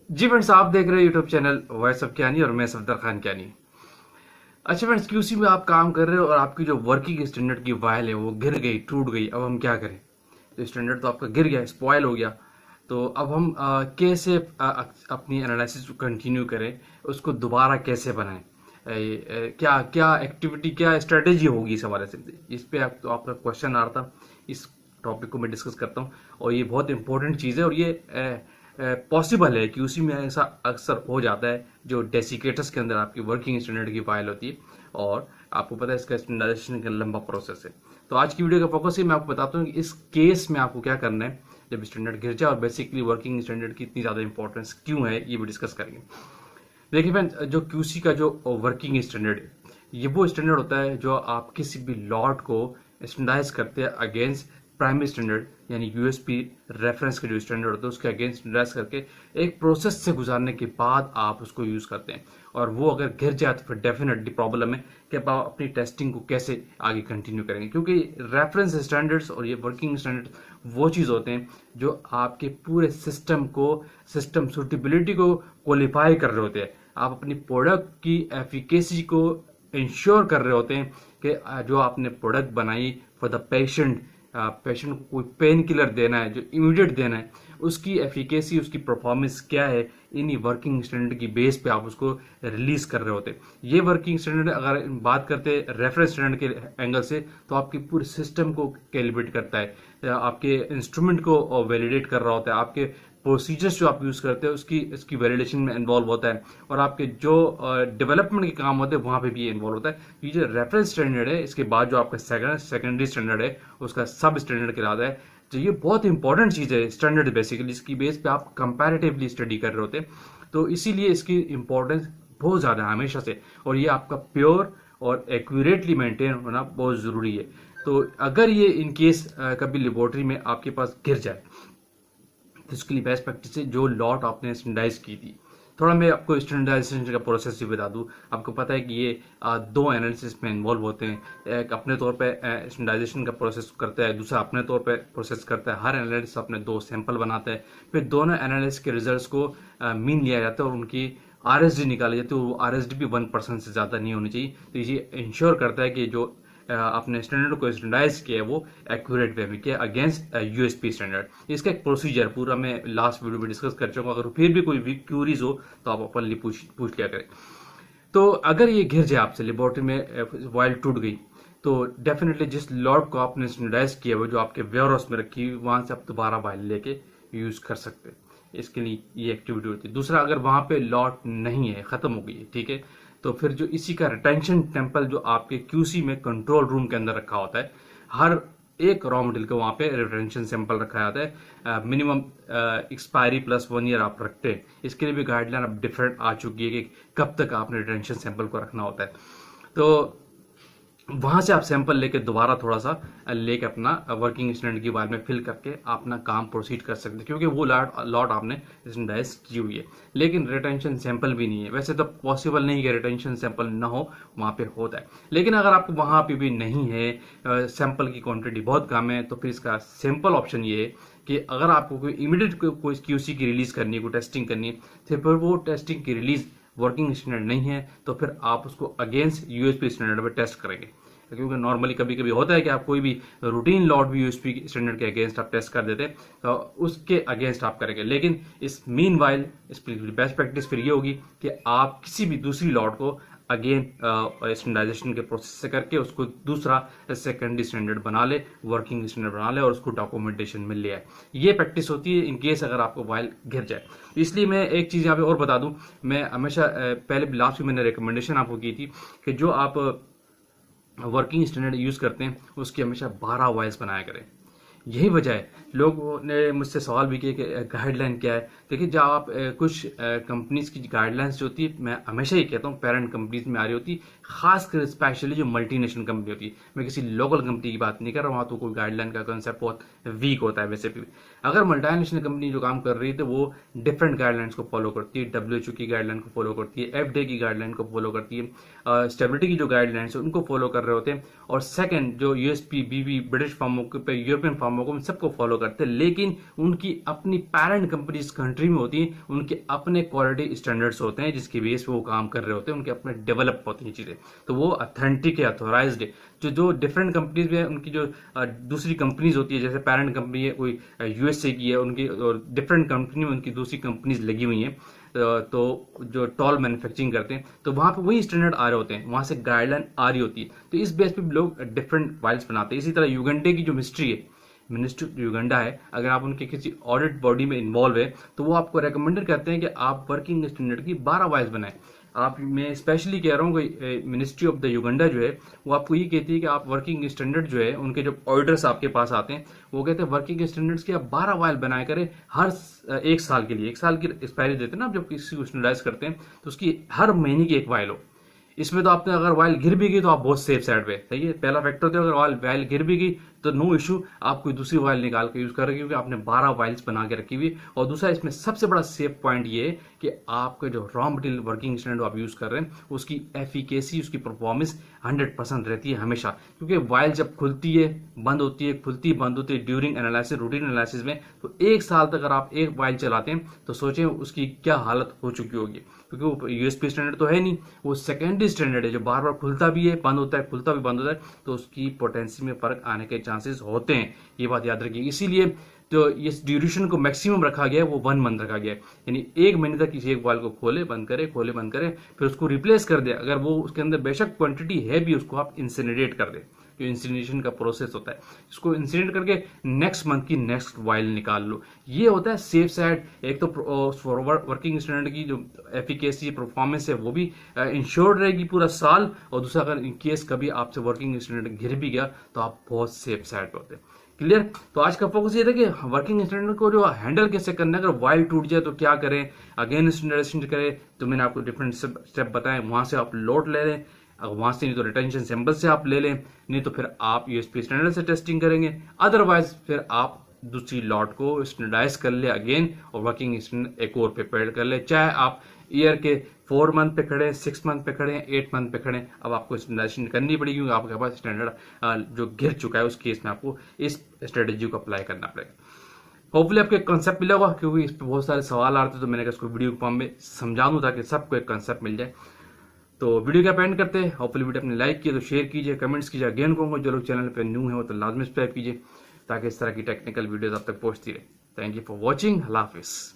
जी friends, आप देख रहे हैं यूट्यूब चैनल वॉइस ऑफ ज्ञानी और मैं सफदर खान ज्ञानी। अच्छा फ्रेंड्स, क्यूसी में आप काम कर रहे हो और आपकी जो वर्किंग स्टैंडर्ड की फाइल है वो गिर गई, टूट गई। अब हम क्या करें? तो स्टैंडर्ड तो आपका गिर गया, स्पॉयल हो गया। तो अब हम कैसे अपनी एनालिसिस को कंटिन्यू करें, उसको दोबारा कैसे बनाएं? क्या क्या एक्टिविटी, क्या स्ट्रेटेजी होगी इस हवाले से? इस पे आपका क्वेश्चन आ रहा था। इस टॉपिक को मैं डिस्कस करता हूँ और ये बहुत इंपॉर्टेंट चीज़ है और ये पॉसिबल है कि उसी में ऐसा अक्सर हो जाता है जो डेसिकेटर्स के अंदर आपकी वर्किंग स्टैंडर्ड की फाइल होती है और आपको पता है इसका स्टैंडर्डाइजेशन का लंबा प्रोसेस है। तो आज की वीडियो का फोकस ही मैं आपको बताता हूँ कि इस केस में आपको क्या करना है जब स्टैंडर्ड गिर जाए और बेसिकली वर्किंग स्टैंडर्ड की इतनी ज़्यादा इंपॉर्टेंस क्यों है, ये भी डिस्कस करेंगे। देखिए फ्रेंड्स, जो क्यूसी का जो वर्किंग स्टैंडर्ड है, ये वो स्टैंडर्ड होता है जो आप किसी भी लॉट को स्टैंडर्डाइज करते हैं अगेंस्ट प्राइमरी स्टैंडर्ड, यानी यूएसपी रेफरेंस का जो स्टैंडर्ड होता है उसके अगेंस्ट स्टैंडर्डाइज करके एक प्रोसेस से गुजारने के बाद आप उसको यूज करते हैं। और वो अगर गिर जाए तो फिर डेफिनेटली प्रॉब्लम है कि आप अपनी टेस्टिंग को कैसे आगे कंटिन्यू करेंगे, क्योंकि रेफरेंस स्टैंडर्ड्स और ये वर्किंग स्टैंडर्ड वो चीज़ होते हैं जो आपके पूरे सिस्टम सुटेबिलिटी को क्वालिफाई कर रहे होते हैं। आप अपनी प्रोडक्ट की एफिकेसी को इंश्योर कर रहे होते हैं कि जो आपने प्रोडक्ट बनाई फॉर द पेशेंट को कोई पेन किलर देना है जो इमीडिएट देना है, उसकी एफिकेसी, उसकी परफॉर्मेंस क्या है, इन्हीं वर्किंग स्टैंडर्ड की बेस पे आप उसको रिलीज कर रहे होते हैं। ये वर्किंग स्टैंडर्ड अगर बात करते हैं रेफरेंस स्टैंडर्ड के एंगल से, तो आपके पूरे सिस्टम को कैलिब्रेट करता है, आपके इंस्ट्रूमेंट को वैलिडेट कर रहा होता है, आपके प्रोसीजर्स जो आप यूज करते हैं उसकी वैलिडेशन में इन्वॉल्व होता है और आपके जो डेवलपमेंट के काम होते हैं वहां पे भी ये इन्वॉल्व होता है। ये जो रेफरेंस स्टैंडर्ड है, इसके बाद जो आपका सेकेंडरी स्टैंडर्ड है उसका सब स्टैंडर्ड कहलाता है। तो ये बहुत इंपॉर्टेंट चीज है स्टैंडर्ड, बेसिकली इसकी बेस पे आप कंपैरेटिवली स्टडी कर रहे होते हैं। तो इसीलिए इसकी इंपॉर्टेंस बहुत ज्यादा है हमेशा से, और ये आपका प्योर और एक्यूरेटली मेंटेन होना बहुत जरूरी है। तो अगर ये इन केस कभी लेबोरेटरी में आपके पास गिर जाए तो उसके लिए बेस्ट प्रैक्टिस है जो लॉट आपने स्टैंडर्डाइज की थी। थोड़ा मैं आपको स्टैंडर्डाइजेशन का प्रोसेस भी बता दूं। आपको पता है कि ये दो एनालिसिस में इन्वॉल्व होते हैं। एक अपने तौर पे स्टैंडर्डाइजेशन का प्रोसेस करता है, दूसरा अपने तौर पे प्रोसेस करता है। हर एनालिस्ट अपने दो सैंपल बनाता है, फिर दोनों एनालिस्ट के रिजल्ट्स को मीन लिया जाता है और उनकी आरएसडी निकाली जाती है। वो आरएसडी भी 1% से ज़्यादा नहीं होनी चाहिए। तो ये इंश्योर करता है कि जो आपने स्टैंडर्ड को स्टैंडर्डाइज किया है वो एक्यूरेट वे में किया अगेंस्ट यूएसपी स्टैंडर्ड। इसका एक प्रोसीजर पूरा मैं लास्ट वीडियो में डिस्कस कर चुका हूं। अगर फिर भी कोई क्यूरीज हो तो आप ओपनली पूछ लिया करें। तो अगर ये घिर जाए आपसे, लेबोरेटरी में वाइल टूट गई, तो डेफिनेटली जिस लॉट को आपने स्टैंडर्डाइज किया वो जो आपके वेयरहाउस में रखी हुई, वहां से आप दोबारा वाइल लेके यूज कर सकते हैं। इसके लिए ये एक्टिविटी होती है। दूसरा, अगर वहां पे लॉट नहीं है, खत्म हो गई है, ठीक है, तो फिर जो इसी का रिटेंशन टेम्पल जो आपके क्यूसी में कंट्रोल रूम के अंदर रखा होता है, हर एक रॉ मटेरियल को वहां पे रिटेंशन सैंपल रखा जाता है। मिनिमम एक्सपायरी +1 ईयर आप रखते हैं। इसके लिए भी गाइडलाइन अब डिफरेंट आ चुकी है कि कब तक आपने रिटेंशन सैंपल को रखना होता है। तो वहां से आप सैंपल लेके दोबारा थोड़ा सा लेके अपना वर्किंग स्टैंडर्ड की बारे में फिल करके अपना काम प्रोसीड कर सकते हैं, क्योंकि वो लॉट आपने स्टैंडर्डाइज की हुई है। लेकिन रिटेंशन सैंपल भी नहीं है। वैसे तो पॉसिबल नहीं कि रिटेंशन सैंपल ना हो, वहां पे होता है। लेकिन अगर आपको वहां पे भी नहीं है, सैंपल की क्वांटिटी बहुत कम है, तो फिर इसका सिंपल ऑप्शन ये है कि अगर आपको कोई इमीडिएट कोई क्यूसी की रिलीज करनी है, कोई टेस्टिंग करनी है, तो फिर वो टेस्टिंग की रिलीज वर्किंग स्टैंडर्ड नहीं है तो फिर आप उसको अगेंस्ट यूएसपी स्टैंडर्ड पे टेस्ट करेंगे। क्योंकि नॉर्मली कभी कभी होता है कि आप कोई भी रूटीन लॉट भी यूएसपी स्टैंडर्ड के अगेंस्ट आप टेस्ट कर देते हैं, तो उसके अगेंस्ट आप करेंगे। लेकिन इस मीन वाइल इस बेस्ट प्रैक्टिस फिर ये होगी कि आप किसी भी दूसरी लॉट को अगेन स्टैंडर्डाइजेशन के प्रोसेस से करके उसको दूसरा सेकेंडरी स्टैंडर्ड बना ले, वर्किंग स्टैंडर्ड बना ले और उसको डॉक्यूमेंटेशन में ले आए। ये प्रैक्टिस होती है इन केस अगर आपको वाइल गिर जाए। इसलिए मैं एक चीज यहाँ पे और बता दूं, मैं हमेशा पहले लास्ट में मैंने रिकमेंडेशन आपको की थी कि जो आप वर्किंग स्टैंडर्ड यूज करते हैं उसकी हमेशा 12 वाइल्स बनाया करें। यही वजह है, लोगों ने मुझसे सवाल भी किए कि गाइडलाइन क्या है। देखिए, जब आप कुछ कंपनीज की गाइडलाइंस जो होती है, मैं हमेशा ही कहता हूँ पेरेंट कंपनीज में आ रही होती है, खासकर स्पेशली जो मल्टीनेशनल कंपनी होती है। मैं किसी लोकल कंपनी की बात नहीं कर रहा हूँ, वहाँ तो कोई गाइडलाइन का कंसेप्ट बहुत वीक होता है वैसे भी। अगर मल्टीनेशनल कंपनी जो काम कर रही है तो वो डिफरेंट गाइडलाइंस को फॉलो करती है। डब्ल्यूएचओ की गाइडलाइन को फॉलो करती है, एफडीए की गाइडलाइन को फॉलो करती है, स्टेबिलिटी की जो गाइडलाइंस है उनको फॉलो कर रहे होते हैं। और सेकंड, जो यूएसपी बीबी ब्रिटिश फार्मों पे यूरोपियन फार्मों कामों को सबको फॉलो करते हैं, लेकिन उनकी अपनी पेरेंट कंपनी जिस कंट्री में होती है उनके अपने क्वालिटी स्टैंडर्ड्स होते हैं जिसकी बेस पे वो काम कर रहे होते हैं, उनके अपने डेवलप होती हैं चीज़ें, तो वो अथेंटिक है, अथोराइज्ड है। जो डिफरेंट कंपनीज में उनकी जो दूसरी कंपनीज होती है, जैसे पेरेंट कंपनी है कोई यूएसए की है, उनकी और डिफरेंट कंपनी में उनकी दूसरी कंपनीज लगी हुई हैं, तो जो टॉल मैन्युफैक्चरिंग करते हैं तो वहां पे वही स्टैंडर्ड आ रहे होते हैं, वहां से गाइडलाइन आ रही होती है, तो इस बेस पे लोग डिफरेंट वाइल्स बनाते हैं। इसी तरह युगंडे की जो मिस्ट्री है, मिनिस्ट्री युगंडा है, अगर आप उनके किसी ऑडिट बॉडी में इन्वॉल्व है तो वो आपको रेकमेंडेड करते हैं कि आप वर्किंग स्टैंडर्ड की 12 वाइल्स बनाएं। आप, मैं स्पेशली कह रहा हूँ कि मिनिस्ट्री ऑफ द युगंडा जो है वो आपको ये कहती है कि आप वर्किंग स्टैंडर्ड जो है, उनके जो ऑर्डर्स आपके पास आते हैं वो कहते हैं वर्किंग स्टैंडर्ड्स की आप 12 वाइल बनाया करें हर 1 साल के लिए। 1 साल की एक्सपायरी देते हैं ना आप जब किसी को स्टैंडर्डाइज करते हैं, तो उसकी हर महीने की एक वाइल हो। इसमें तो आपने अगर वाइल गिर भी गई तो आप बहुत सेफ साइड पे, सही है। पहला फैक्टर तो अगर वाइल गिर भी गई तो नो इशू, आप कोई दूसरी वाइल निकाल के यूज कर रहे हैं क्योंकि आपने 12 वाइल्स बना के रखी हुई। और दूसरा इसमें सबसे बड़ा सेफ पॉइंट ये है कि आपके जो रॉ मटेरियल वर्किंग स्टैंडर्ड आप यूज कर रहे हैं उसकी एफिकेसी, उसकी परफॉर्मेंस 100% रहती है हमेशा, क्योंकि वाइल जब खुलती है बंद होती है, खुलती बंद होती है ड्यूरिंग एनालिसिस, रूटीन एनालिसिस में, तो 1 साल तक अगर आप एक वाइल चलाते हैं तो सोचें उसकी क्या हालत हो चुकी होगी, क्योंकि वो यूएसपी स्टैंडर्ड तो है नहीं, वो सेकेंडरी स्टैंडर्ड है जो बार बार खुलता भी है बंद होता है, खुलता भी बंद होता है, तो उसकी पोटेंसी में फर्क आने के चांसेस होते हैं, ये बात याद रखिए। इसीलिए तो इस ड्यूरेशन को मैक्सिमम रखा गया है, वो 1 मंथ रखा गया है, यानी 1 महीने तक किसी एक वाल को खोले बंद करे, खोले बंद करे, फिर उसको रिप्लेस कर दे। अगर वो उसके अंदर बेशक क्वांटिटी है भी, उसको आप इंसिनरेट कर दे, जो इंसिनरेशन का प्रोसेस होता है, इसको इंसिनरेट करके नेक्स्ट मंथ की नेक्स्ट वाइल निकाल लो। ये होता है सेफ साइड। एक तो वर्किंग स्टैंडर्ड की जो एफिकेसी परफॉर्मेंस है वो भी इंश्योर्ड रहेगी पूरा साल, और दूसरा अगर इन केस कभी आपसे वर्किंग स्टैंडर्ड गिर भी गया तो आप बहुत सेफ साइड पर होते हैं। क्लियर। तो आज का फोकस ये था कि वर्किंग स्टैंडर्ड को जो हैंडल कैसे करना है, अगर वाइल टूट जाए तो क्या करें, अगेन स्टैंडर्डाइजेशन करें, तो मैंने आपको डिफरेंट स्टेप बताए, वहां से आप लोड ले लें, अगर वहां से नहीं तो रिटेंशन सैंपल से आप ले लें, नहीं तो फिर आप यूएसपी स्टैंडर्ड से टेस्टिंग करेंगे, अदरवाइज फिर आप दूसरी लॉट को स्टैंडर्डाइज कर ले अगेन, और वर्किंग स्टैंडर्ड एक और प्रिपेयर कर ले, चाहे आप ईयर के 4 मंथ पे खड़े, 6 मंथ पे खड़े, 8 मंथ पे खड़े, अब आपको स्टैंडर्डाइजेशन करनी पड़ेगी क्योंकि आपके पास स्टैंडर्ड जो गिर चुका है उस केस में आपको इस स्ट्रेटेजी को अप्लाई करना पड़ेगा। होपफुली आपको एक कंसेप्ट मिला होगा, क्योंकि इस पर बहुत सारे सवाल आते तो मैंने कहा इसको वीडियो फॉर्म में समझा दूं ताकि सबको एक कंसेप्ट मिल जाए। तो वीडियो क्या पेंड करते हैं, होपफुली वीडियो आपने लाइक किया तो शेयर कीजिए, कमेंट्स कीजिए। अगेन कहूंगा जो लोग चैनल पे न्यू है वो तो लाजमी सब्सक्राइब कीजिए ताकि इस तरह की टेक्निकल वीडियोस आप तक पहुंचती रहे। Thank you for watching. अल्लाह हाफिज़।